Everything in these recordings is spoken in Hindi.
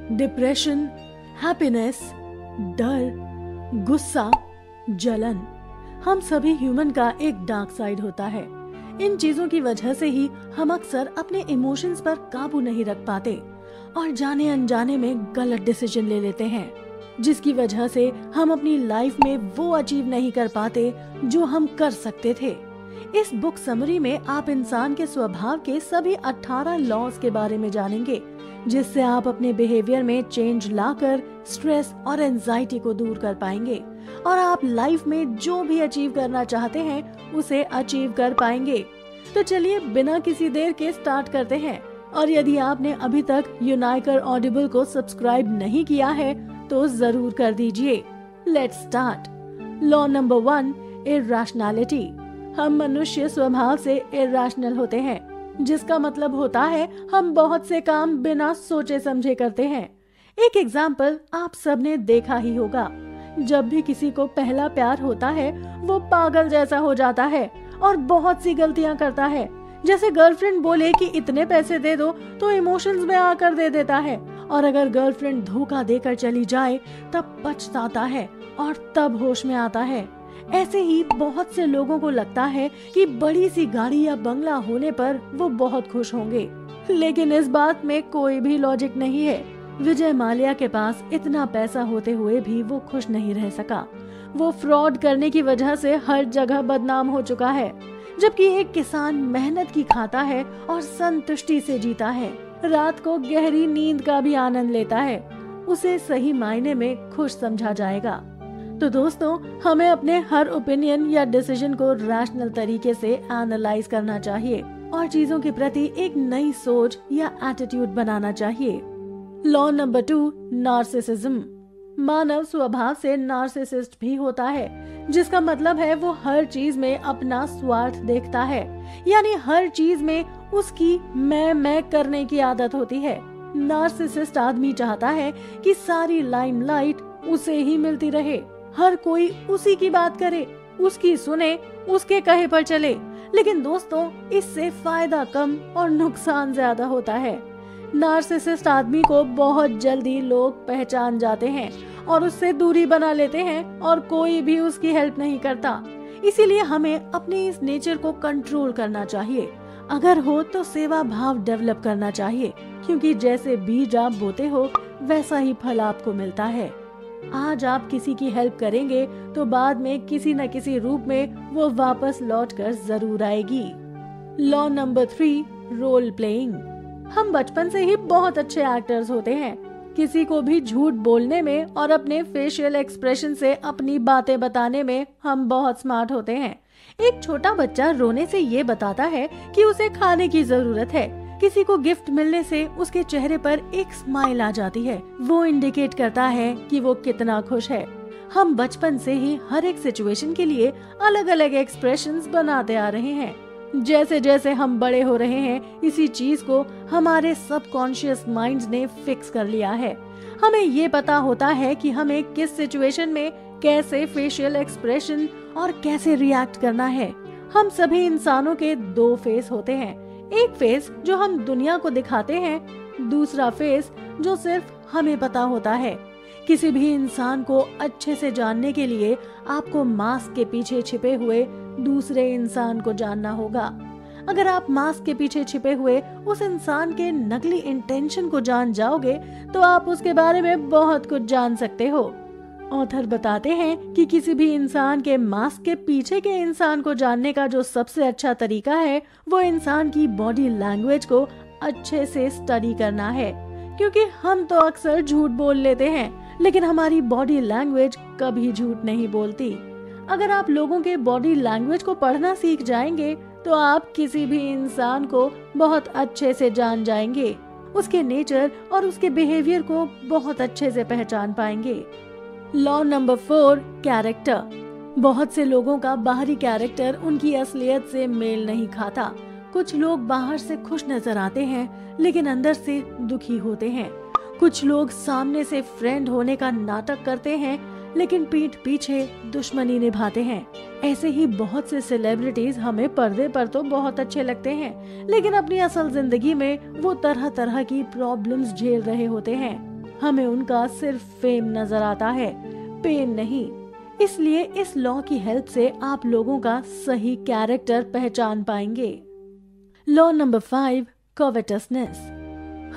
डिप्रेशन, हैप्पीनेस, डर, गुस्सा, जलन, हम सभी ह्यूमन का एक डार्क साइड होता है। इन चीजों की वजह से ही हम अक्सर अपने इमोशंस पर काबू नहीं रख पाते और जाने अनजाने में गलत डिसीजन ले लेते हैं, जिसकी वजह से हम अपनी लाइफ में वो अचीव नहीं कर पाते जो हम कर सकते थे। इस बुक समरी में आप इंसान के स्वभाव के सभी 18 लॉज के बारे में जानेंगे, जिससे आप अपने बिहेवियर में चेंज लाकर स्ट्रेस और एंजाइटी को दूर कर पाएंगे और आप लाइफ में जो भी अचीव करना चाहते हैं उसे अचीव कर पाएंगे। तो चलिए बिना किसी देर के स्टार्ट करते हैं। और यदि आपने अभी तक यूनाइकर ऑडिबल को सब्सक्राइब नहीं किया है तो जरूर कर दीजिए। Let's start. Law number 1, इरैशनैलिटी। हम मनुष्य स्वभाव से इरैशनल होते हैं, जिसका मतलब होता है हम बहुत से काम बिना सोचे समझे करते हैं। एक एग्जाम्पल आप सबने देखा ही होगा, जब भी किसी को पहला प्यार होता है वो पागल जैसा हो जाता है और बहुत सी गलतियां करता है। जैसे गर्लफ्रेंड बोले कि इतने पैसे दे दो तो इमोशंस में आकर दे देता है, और अगर गर्लफ्रेंड धोखा देकर चली जाए तब पछताता है और तब होश में आता है। ऐसे ही बहुत से लोगों को लगता है कि बड़ी सी गाड़ी या बंगला होने पर वो बहुत खुश होंगे, लेकिन इस बात में कोई भी लॉजिक नहीं है। विजय माल्या के पास इतना पैसा होते हुए भी वो खुश नहीं रह सका। वो फ्रॉड करने की वजह से हर जगह बदनाम हो चुका है, जबकि एक किसान मेहनत की खाता है और संतुष्टि से जीता है, रात को गहरी नींद का भी आनंद लेता है, उसे सही मायने में खुश समझा जाएगा। तो दोस्तों, हमें अपने हर ओपिनियन या डिसीजन को रैशनल तरीके से एनालाइज करना चाहिए और चीजों के प्रति एक नई सोच या एटीट्यूड बनाना चाहिए। Law number 2, narcissism. मानव स्वभाव से नार्सिसिस्ट भी होता है, जिसका मतलब है वो हर चीज में अपना स्वार्थ देखता है, यानी हर चीज में उसकी मैं करने की आदत होती है। नार्सिसिस्ट आदमी चाहता है कि सारी लाइमलाइट उसे ही मिलती रहे, हर कोई उसी की बात करे, उसकी सुने, उसके कहे पर चले। लेकिन दोस्तों, इससे फायदा कम और नुकसान ज्यादा होता है। नार्सिसिस्ट आदमी को बहुत जल्दी लोग पहचान जाते हैं और उससे दूरी बना लेते हैं और कोई भी उसकी हेल्प नहीं करता। इसीलिए हमें अपने इस नेचर को कंट्रोल करना चाहिए। अगर हो तो सेवा भाव डेवलप करना चाहिए, क्योंकि जैसे बीज आप बोते हो वैसा ही फल आपको मिलता है। आज आप किसी की हेल्प करेंगे तो बाद में किसी न किसी रूप में वो वापस लौटकर जरूर आएगी। Law number 3, role playing. हम बचपन से ही बहुत अच्छे एक्टर्स होते हैं। किसी को भी झूठ बोलने में और अपने फेशियल एक्सप्रेशन से अपनी बातें बताने में हम बहुत स्मार्ट होते हैं। एक छोटा बच्चा रोने से ये बताता है कि उसे खाने की जरूरत है। किसी को गिफ्ट मिलने से उसके चेहरे पर एक स्माइल आ जाती है, वो इंडिकेट करता है कि वो कितना खुश है। हम बचपन से ही हर एक सिचुएशन के लिए अलग अलग एक्सप्रेशंस बनाते आ रहे हैं। जैसे जैसे हम बड़े हो रहे हैं, इसी चीज को हमारे सबकॉन्शियस माइंड्स ने फिक्स कर लिया है। हमें ये पता होता है कि हमें किस सिचुएशन में कैसे फेशियल एक्सप्रेशन और कैसे रिएक्ट करना है। हम सभी इंसानों के 2 फेस होते हैं, एक फेस जो हम दुनिया को दिखाते हैं, दूसरा फेस जो सिर्फ हमें पता होता है। किसी भी इंसान को अच्छे से जानने के लिए आपको मास्क के पीछे छिपे हुए दूसरे इंसान को जानना होगा। अगर आप मास्क के पीछे छिपे हुए उस इंसान के नकली इंटेंशन को जान जाओगे तो आप उसके बारे में बहुत कुछ जान सकते हो। ऑथर बताते हैं कि किसी भी इंसान के मास्क के पीछे के इंसान को जानने का जो सबसे अच्छा तरीका है वो इंसान की बॉडी लैंग्वेज को अच्छे से स्टडी करना है, क्योंकि हम तो अक्सर झूठ बोल लेते हैं लेकिन हमारी बॉडी लैंग्वेज कभी झूठ नहीं बोलती। अगर आप लोगों के बॉडी लैंग्वेज को पढ़ना सीख जाएंगे तो आप किसी भी इंसान को बहुत अच्छे से जान जाएंगे, उसके नेचर और उसके बिहेवियर को बहुत अच्छे से पहचान पाएंगे। Law number 4, character. बहुत से लोगों का बाहरी कैरेक्टर उनकी असलियत से मेल नहीं खाता। कुछ लोग बाहर से खुश नजर आते हैं लेकिन अंदर से दुखी होते हैं। कुछ लोग सामने से फ्रेंड होने का नाटक करते हैं लेकिन पीठ पीछे दुश्मनी निभाते हैं। ऐसे ही बहुत से सेलिब्रिटीज हमें पर्दे पर तो बहुत अच्छे लगते हैं लेकिन अपनी असल जिंदगी में वो तरह तरह की प्रॉब्लम्स झेल रहे होते हैं। हमें उनका सिर्फ फेम नजर आता है, पेन नहीं। इसलिए इस लॉ की हेल्प से आप लोगों का सही कैरेक्टर पहचान पाएंगे। Law number 5, कॉवेटसनेस।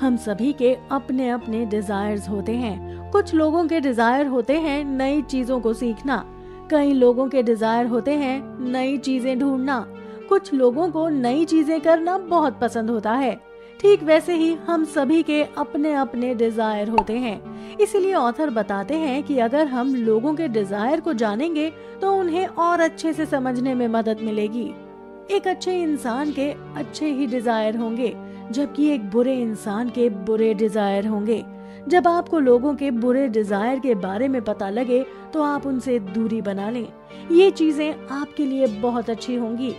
हम सभी के अपने अपने डिजायर्स होते हैं। कुछ लोगों के डिजायर होते हैं नई चीजों को सीखना, कई लोगों के डिजायर होते हैं नई चीजें ढूंढना, कुछ लोगों को नई चीजें करना बहुत पसंद होता है। ठीक वैसे ही हम सभी के अपने अपने डिजायर होते हैं। इसीलिए ऑथर बताते हैं कि अगर हम लोगों के डिजायर को जानेंगे तो उन्हें और अच्छे से समझने में मदद मिलेगी। एक अच्छे इंसान के अच्छे ही डिजायर होंगे, जबकि एक बुरे इंसान के बुरे डिजायर होंगे। जब आपको लोगों के बुरे डिजायर के बारे में पता लगे तो आप उनसे दूरी बना लें। ये चीजें आपके लिए बहुत अच्छी होंगी।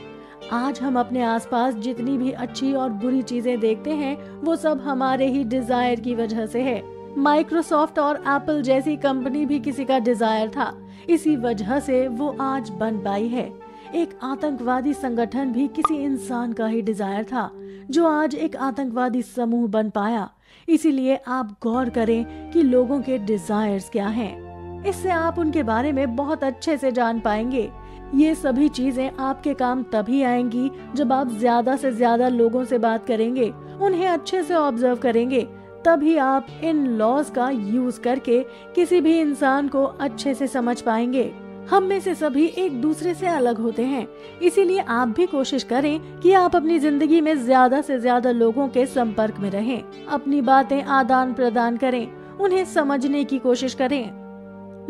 आज हम अपने आसपास जितनी भी अच्छी और बुरी चीजें देखते हैं वो सब हमारे ही डिजायर की वजह से है। माइक्रोसॉफ्ट और एप्पल जैसी कंपनी भी किसी का डिजायर था, इसी वजह से वो आज बन पाई है। एक आतंकवादी संगठन भी किसी इंसान का ही डिजायर था, जो आज एक आतंकवादी समूह बन पाया। इसीलिए आप गौर करें कि लोगों के डिजायर्स क्या हैं। इससे आप उनके बारे में बहुत अच्छे से जान पाएंगे। ये सभी चीजें आपके काम तभी आएंगी जब आप ज्यादा से ज्यादा लोगों से बात करेंगे, उन्हें अच्छे से ऑब्जर्व करेंगे। तभी आप इन लॉज का यूज करके किसी भी इंसान को अच्छे से समझ पाएंगे। हम में से सभी एक दूसरे से अलग होते हैं, इसीलिए आप भी कोशिश करें कि आप अपनी जिंदगी में ज्यादा से ज्यादा लोगों के संपर्क में रहें, अपनी बातें आदान प्रदान करें, उन्हें समझने की कोशिश करें।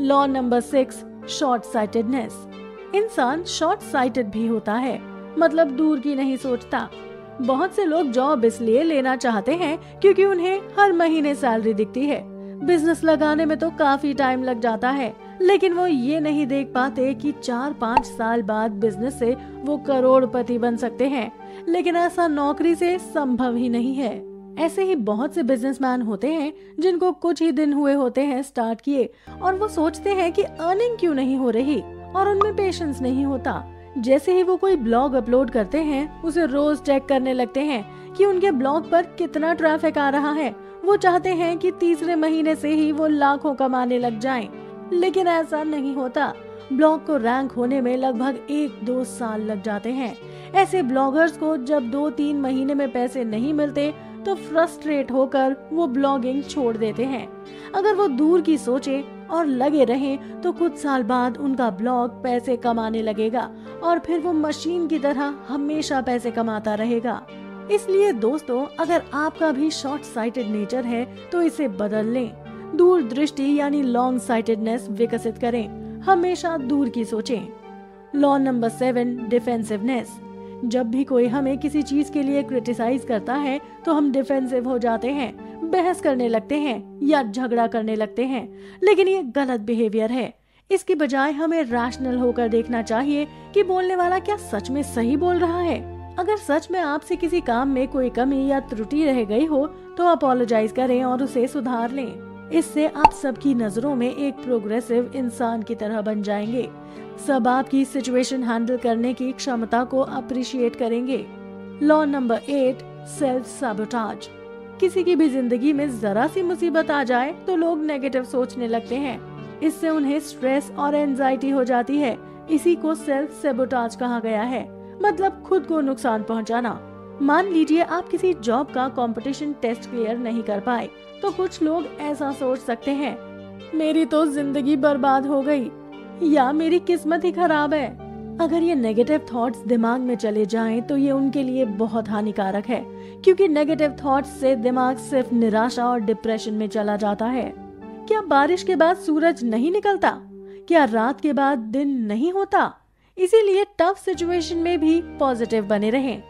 Law number 6, short sightedness. इंसान शॉर्ट साइटेड भी होता है, मतलब दूर की नहीं सोचता। बहुत से लोग जॉब इसलिए लेना चाहते हैं क्योंकि उन्हें हर महीने सैलरी दिखती है। बिजनेस लगाने में तो काफी टाइम लग जाता है, लेकिन वो ये नहीं देख पाते कि 4-5 साल बाद बिजनेस से वो करोड़पति बन सकते हैं। लेकिन ऐसा नौकरी से संभव ही नहीं है। ऐसे ही बहुत से बिजनेसमैन होते हैं जिनको कुछ ही दिन हुए होते हैं स्टार्ट किए, और वो सोचते हैं कि अर्निंग क्यों नहीं हो रही, और उनमें पेशेंस नहीं होता। जैसे ही वो कोई ब्लॉग अपलोड करते हैं, उसे रोज चेक करने लगते हैं कि उनके ब्लॉग पर कितना ट्रैफिक आ रहा है। वो चाहते हैं कि तीसरे महीने से ही वो लाखों कमाने लग जाएं, लेकिन ऐसा नहीं होता। ब्लॉग को रैंक होने में लगभग 1-2 साल लग जाते हैं। ऐसे ब्लॉगर्स को जब 2-3 महीने में पैसे नहीं मिलते तो फ्रस्ट्रेट होकर वो ब्लॉगिंग छोड़ देते हैं। अगर वो दूर की सोचे और लगे रहें तो कुछ साल बाद उनका ब्लॉग पैसे कमाने लगेगा, और फिर वो मशीन की तरह हमेशा पैसे कमाता रहेगा। इसलिए दोस्तों, अगर आपका भी शॉर्ट साइटेड नेचर है तो इसे बदल लें। दूर दृष्टि यानी लॉन्ग साइटेडनेस विकसित करें, हमेशा दूर की सोचें। Law number 7, defensiveness. जब भी कोई हमें किसी चीज के लिए क्रिटिसाइज करता है तो हम डिफेंसिव हो जाते हैं, बहस करने लगते हैं या झगड़ा करने लगते हैं। लेकिन ये गलत बिहेवियर है। इसकी बजाय हमें रैशनल होकर देखना चाहिए कि बोलने वाला क्या सच में सही बोल रहा है। अगर सच में आपसे किसी काम में कोई कमी या त्रुटि रह गई हो तो अपोलोजाइज करें और उसे सुधार लें। इससे आप सबकी नजरों में एक प्रोग्रेसिव इंसान की तरह बन जाएंगे। सब आपकी सिचुएशन हैंडल करने की क्षमता को अप्रिशिएट करेंगे। Law number 8, self sabotage. किसी की भी जिंदगी में जरा सी मुसीबत आ जाए तो लोग नेगेटिव सोचने लगते हैं। इससे उन्हें स्ट्रेस और एंजाइटी हो जाती है। इसी को सेल्फ सैबोटाज कहा गया है, मतलब खुद को नुकसान पहुंचाना। मान लीजिए आप किसी जॉब का कंपटीशन टेस्ट क्लियर नहीं कर पाए, तो कुछ लोग ऐसा सोच सकते हैं, मेरी तो जिंदगी बर्बाद हो गई, या मेरी किस्मत ही खराब है। अगर ये नेगेटिव थॉट्स दिमाग में चले जाएं तो ये उनके लिए बहुत हानिकारक है, क्योंकि नेगेटिव थॉट्स से दिमाग सिर्फ निराशा और डिप्रेशन में चला जाता है। क्या बारिश के बाद सूरज नहीं निकलता? क्या रात के बाद दिन नहीं होता? इसीलिए टफ सिचुएशन में भी पॉजिटिव बने रहें।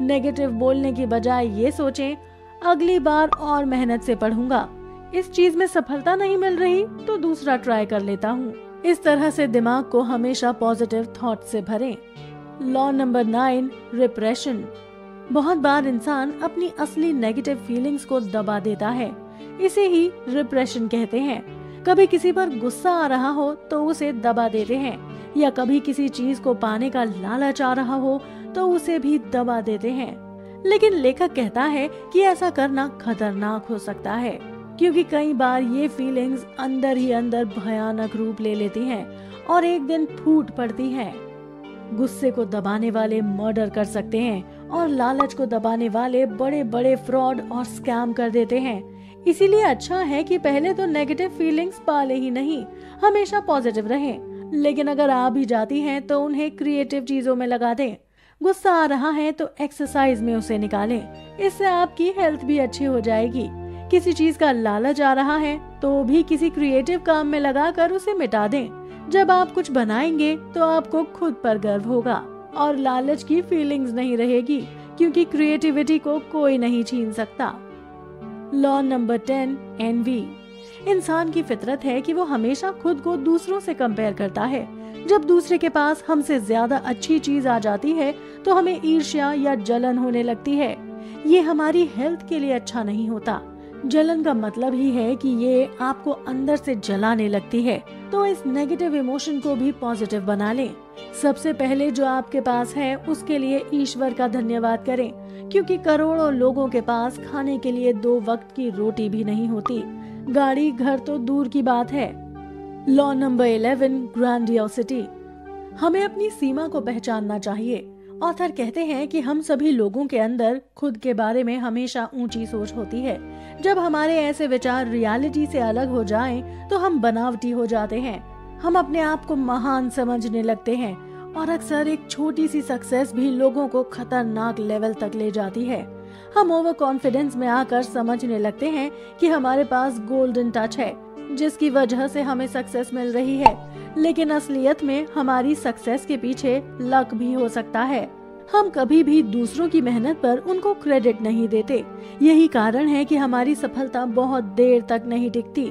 नेगेटिव बोलने की बजाय ये सोचें, अगली बार और मेहनत से पढ़ूंगा, इस चीज में सफलता नहीं मिल रही तो दूसरा ट्राई कर लेता हूँ। इस तरह से दिमाग को हमेशा पॉजिटिव थॉट से भरें। Law number 9, repression. बहुत बार इंसान अपनी असली नेगेटिव फीलिंग्स को दबा देता है, इसे ही रिप्रेशन कहते हैं। कभी किसी पर गुस्सा आ रहा हो तो उसे दबा देते हैं, या कभी किसी चीज को पाने का लालच आ रहा हो तो उसे भी दबा देते हैं। लेकिन लेखक कहता है कि ऐसा करना खतरनाक हो सकता है। क्योंकि कई बार ये फीलिंग्स अंदर ही अंदर भयानक रूप ले लेती हैं और एक दिन फूट पड़ती हैं। गुस्से को दबाने वाले मर्डर कर सकते हैं और लालच को दबाने वाले बड़े बड़े फ्रॉड और स्कैम कर देते हैं। इसीलिए अच्छा है कि पहले तो नेगेटिव फीलिंग्स पाले ही नहीं, हमेशा पॉजिटिव रहें। लेकिन अगर आ भी जाती हैं तो उन्हें क्रिएटिव चीजों में लगा दें। गुस्सा आ रहा है तो एक्सरसाइज में उसे निकालें, इससे आपकी हेल्थ भी अच्छी हो जाएगी। किसी चीज का लालच आ रहा है तो भी किसी क्रिएटिव काम में लगाकर उसे मिटा दें। जब आप कुछ बनाएंगे तो आपको खुद पर गर्व होगा और लालच की फीलिंग्स नहीं रहेगी, क्योंकि क्रिएटिविटी को कोई नहीं छीन सकता। Law number 10, envy. इंसान की फितरत है कि वो हमेशा खुद को दूसरों से कंपेयर करता है। जब दूसरे के पास हमसे ज्यादा अच्छी चीज आ जाती है तो हमें ईर्ष्या या जलन होने लगती है। ये हमारी हेल्थ के लिए अच्छा नहीं होता। जलन का मतलब ही है कि ये आपको अंदर से जलाने लगती है। तो इस नेगेटिव इमोशन को भी पॉजिटिव बना लें। सबसे पहले जो आपके पास है उसके लिए ईश्वर का धन्यवाद करें, क्योंकि करोड़ों लोगों के पास खाने के लिए 2 वक्त की रोटी भी नहीं होती। गाड़ी घर तो दूर की बात है। Law number 11, grandiosity. हमें अपनी सीमा को पहचानना चाहिए। ऑथर कहते हैं कि हम सभी लोगों के अंदर खुद के बारे में हमेशा ऊंची सोच होती है। जब हमारे ऐसे विचार रियलिटी से अलग हो जाएं, तो हम बनावटी हो जाते हैं। हम अपने आप को महान समझने लगते हैं और अक्सर एक छोटी सी सक्सेस भी लोगों को खतरनाक लेवल तक ले जाती है। हम ओवर कॉन्फिडेंस में आकर समझने लगते हैं कि हमारे पास गोल्डन टच है, जिसकी वजह से हमें सक्सेस मिल रही है। लेकिन असलियत में हमारी सक्सेस के पीछे लक भी हो सकता है। हम कभी भी दूसरों की मेहनत पर उनको क्रेडिट नहीं देते। यही कारण है कि हमारी सफलता बहुत देर तक नहीं टिकती।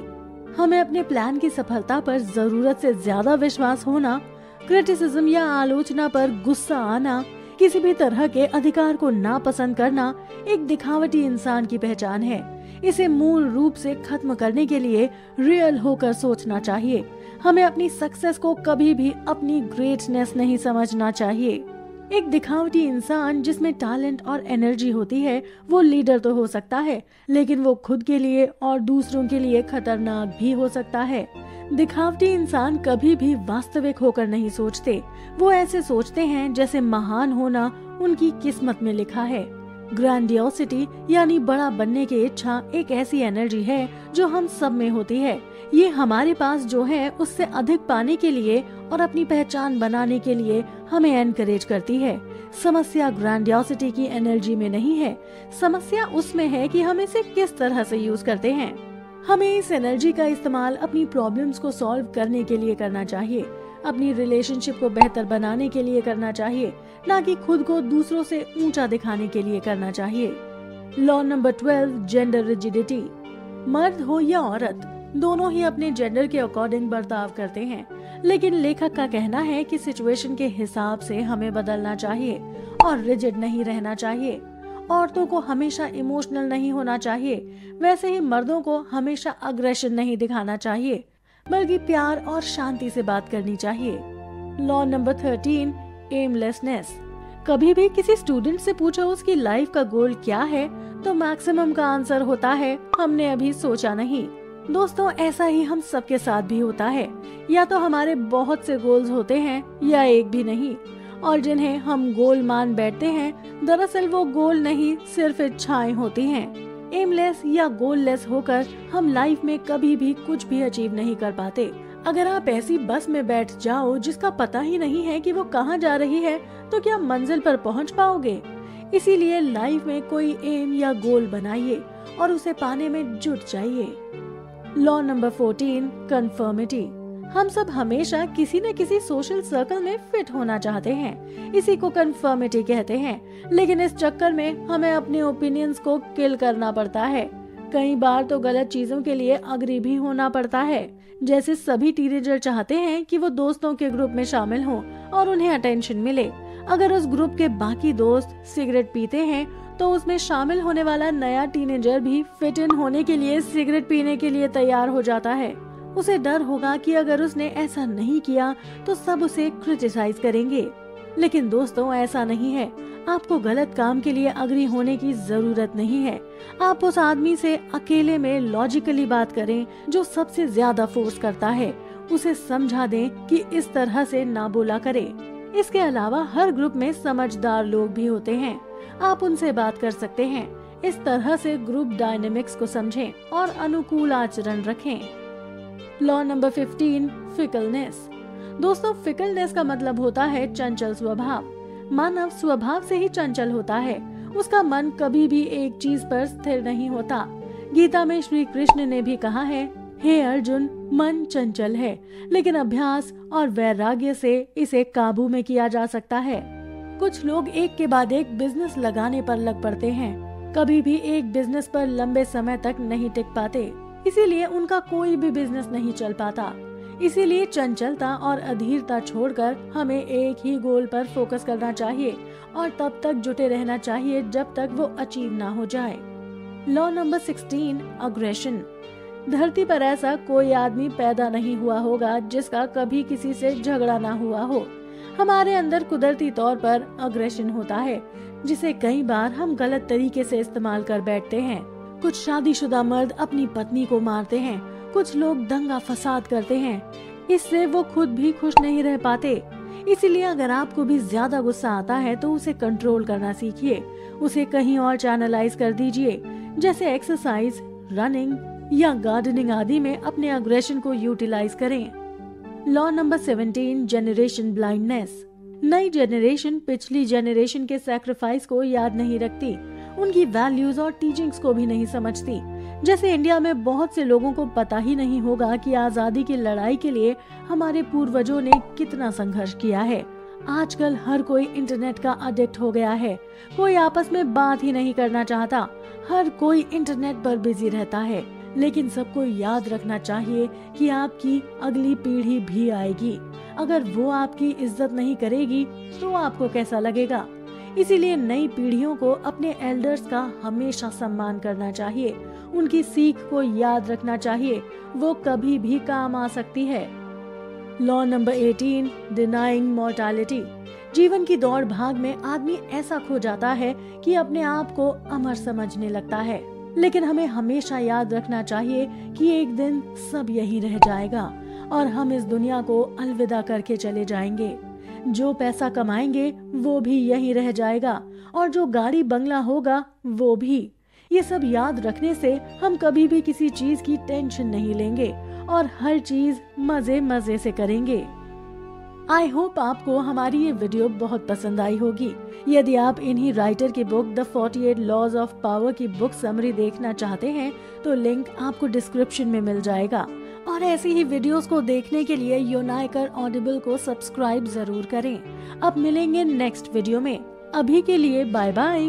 हमें अपने प्लान की सफलता पर जरूरत से ज्यादा विश्वास होना, क्रिटिसिज्म या आलोचना पर गुस्सा आना, किसी भी तरह के अधिकार को नापसंद करना एक दिखावटी इंसान की पहचान है। इसे मूल रूप से खत्म करने के लिए रियल होकर सोचना चाहिए। हमें अपनी सक्सेस को कभी भी अपनी ग्रेटनेस नहीं समझना चाहिए। एक दिखावटी इंसान जिसमें टैलेंट और एनर्जी होती है वो लीडर तो हो सकता है, लेकिन वो खुद के लिए और दूसरों के लिए खतरनाक भी हो सकता है। दिखावटी इंसान कभी भी वास्तविक होकर नहीं सोचते। वो ऐसे सोचते हैं जैसे महान होना उनकी किस्मत में लिखा है। ग्रैंडियोसिटी यानी बड़ा बनने की इच्छा एक ऐसी एनर्जी है जो हम सब में होती है। ये हमारे पास जो है उससे अधिक पाने के लिए और अपनी पहचान बनाने के लिए हमें एनकरेज करती है। समस्या ग्रैंडियोसिटी की एनर्जी में नहीं है, समस्या उसमें है कि हम इसे किस तरह से यूज करते हैं। हमें इस एनर्जी का इस्तेमाल अपनी प्रॉब्लम्स को सॉल्व करने के लिए करना चाहिए, अपनी रिलेशनशिप को बेहतर बनाने के लिए करना चाहिए, ना कि खुद को दूसरों से ऊंचा दिखाने के लिए करना चाहिए। Law number 12, gender rigidity. मर्द हो या औरत, दोनों ही अपने जेंडर के अकॉर्डिंग बर्ताव करते हैं, लेकिन लेखक का कहना है कि सिचुएशन के हिसाब से हमें बदलना चाहिए और रिजिड नहीं रहना चाहिए। औरतों को हमेशा इमोशनल नहीं होना चाहिए, वैसे ही मर्दों को हमेशा अग्रेशन नहीं दिखाना चाहिए, बल्कि प्यार और शांति से बात करनी चाहिए। Law number 13, aimlessness. कभी भी किसी स्टूडेंट से पूछो उसकी लाइफ का गोल क्या है तो मैक्सिमम का आंसर होता है हमने अभी सोचा नहीं। दोस्तों, ऐसा ही हम सबके साथ भी होता है। या तो हमारे बहुत से गोल्स होते हैं या एक भी नहीं, और जिन्हें हम गोल मान बैठते हैं दरअसल वो गोल नहीं सिर्फ इच्छाएं होती हैं। एमलेस या गोललेस होकर हम लाइफ में कभी भी कुछ भी अचीव नहीं कर पाते। अगर आप ऐसी बस में बैठ जाओ जिसका पता ही नहीं है कि वो कहाँ जा रही है तो क्या मंजिल पर पहुँच पाओगे? इसीलिए लाइफ में कोई एम या गोल बनाइए और उसे पाने में जुट जाइए। Law number 14, conformity. हम सब हमेशा किसी न किसी सोशल सर्कल में फिट होना चाहते हैं, इसी को कंफर्मिटी कहते हैं। लेकिन इस चक्कर में हमें अपने ओपिनियंस को किल करना पड़ता है। कई बार तो गलत चीजों के लिए अग्री भी होना पड़ता है। जैसे सभी टीनेजर चाहते हैं कि वो दोस्तों के ग्रुप में शामिल हों और उन्हें अटेंशन मिले। अगर उस ग्रुप के बाकी दोस्त सिगरेट पीते हैं तो उसमें शामिल होने वाला नया टीनेजर भी फिट इन होने के लिए सिगरेट पीने के लिए तैयार हो जाता है। उसे डर होगा कि अगर उसने ऐसा नहीं किया तो सब उसे क्रिटिसाइज करेंगे। लेकिन दोस्तों ऐसा नहीं है। आपको गलत काम के लिए अग्री होने की जरूरत नहीं है। आप उस आदमी से अकेले में लॉजिकली बात करें जो सबसे ज्यादा फोर्स करता है। उसे समझा दें कि इस तरह से ना बोला करे। इसके अलावा हर ग्रुप में समझदार लोग भी होते हैं, आप उनसे बात कर सकते हैं। इस तरह से ग्रुप डायनेमिक्स को समझें और अनुकूल आचरण रखें। Law number 15, फिकलनेस। दोस्तों, फिकलनेस का मतलब होता है चंचल स्वभाव। मानव स्वभाव से ही चंचल होता है। उसका मन कभी भी एक चीज पर स्थिर नहीं होता। गीता में श्री कृष्ण ने भी कहा है, हे अर्जुन, मन चंचल है, लेकिन अभ्यास और वैराग्य से इसे काबू में किया जा सकता है। कुछ लोग एक के बाद एक बिजनेस लगाने पर लग पड़ते हैं, कभी भी एक बिजनेस पर लंबे समय तक नहीं टिक पाते, इसीलिए उनका कोई भी बिजनेस नहीं चल पाता। इसीलिए चंचलता और अधीरता छोड़कर हमें एक ही गोल पर फोकस करना चाहिए और तब तक जुटे रहना चाहिए जब तक वो अचीव ना हो जाए। Law number 16, aggression. धरती पर ऐसा कोई आदमी पैदा नहीं हुआ होगा जिसका कभी किसी से झगड़ा ना हुआ हो। हमारे अंदर कुदरती तौर पर अग्रेशन होता है, जिसे कई बार हम गलत तरीके से इस्तेमाल कर बैठते हैं। कुछ शादीशुदा मर्द अपनी पत्नी को मारते हैं, कुछ लोग दंगा फसाद करते हैं। इससे वो खुद भी खुश नहीं रह पाते। इसीलिए अगर आपको भी ज्यादा गुस्सा आता है तो उसे कंट्रोल करना सीखिए, उसे कहीं और चैनलाइज कर दीजिए, जैसे एक्सरसाइज, रनिंग या गार्डनिंग आदि में अपने अग्रेशन को यूटिलाइज करें। Law number 17, generation blindness. नई जेनरेशन पिछली जेनरेशन के सैक्रिफाइस को याद नहीं रखती, उनकी वैल्यूज और टीचिंग्स को भी नहीं समझती। जैसे इंडिया में बहुत से लोगों को पता ही नहीं होगा कि आजादी की लड़ाई के लिए हमारे पूर्वजों ने कितना संघर्ष किया है। आजकल हर कोई इंटरनेट का एडिक्ट हो गया है, कोई आपस में बात ही नहीं करना चाहता, हर कोई इंटरनेट पर बिजी रहता है। लेकिन सबको याद रखना चाहिए कि आपकी अगली पीढ़ी भी आएगी। अगर वो आपकी इज्जत नहीं करेगी तो आपको कैसा लगेगा। इसीलिए नई पीढ़ियों को अपने एल्डर्स का हमेशा सम्मान करना चाहिए, उनकी सीख को याद रखना चाहिए, वो कभी भी काम आ सकती है। Law number 18, denying mortality. जीवन की दौड़ भाग में आदमी ऐसा खो जाता है कि अपने आप को अमर समझने लगता है, लेकिन हमें हमेशा याद रखना चाहिए कि एक दिन सब यही रह जाएगा और हम इस दुनिया को अलविदा करके चले जाएंगे। जो पैसा कमाएंगे वो भी यहीं रह जाएगा और जो गाड़ी बंगला होगा वो भी। ये सब याद रखने से हम कभी भी किसी चीज की टेंशन नहीं लेंगे और हर चीज मजे मजे से करेंगे। आई होप आपको हमारी ये वीडियो बहुत पसंद आई होगी। यदि आप इन्हीं राइटर की book the 48 laws of power की बुक समरी देखना चाहते हैं तो लिंक आपको डिस्क्रिप्शन में मिल जाएगा। और ऐसी ही वीडियोस को देखने के लिए यूनाइकर ऑडिबल को सब्सक्राइब जरूर करें। अब मिलेंगे नेक्स्ट वीडियो में। अभी के लिए बाय बाय।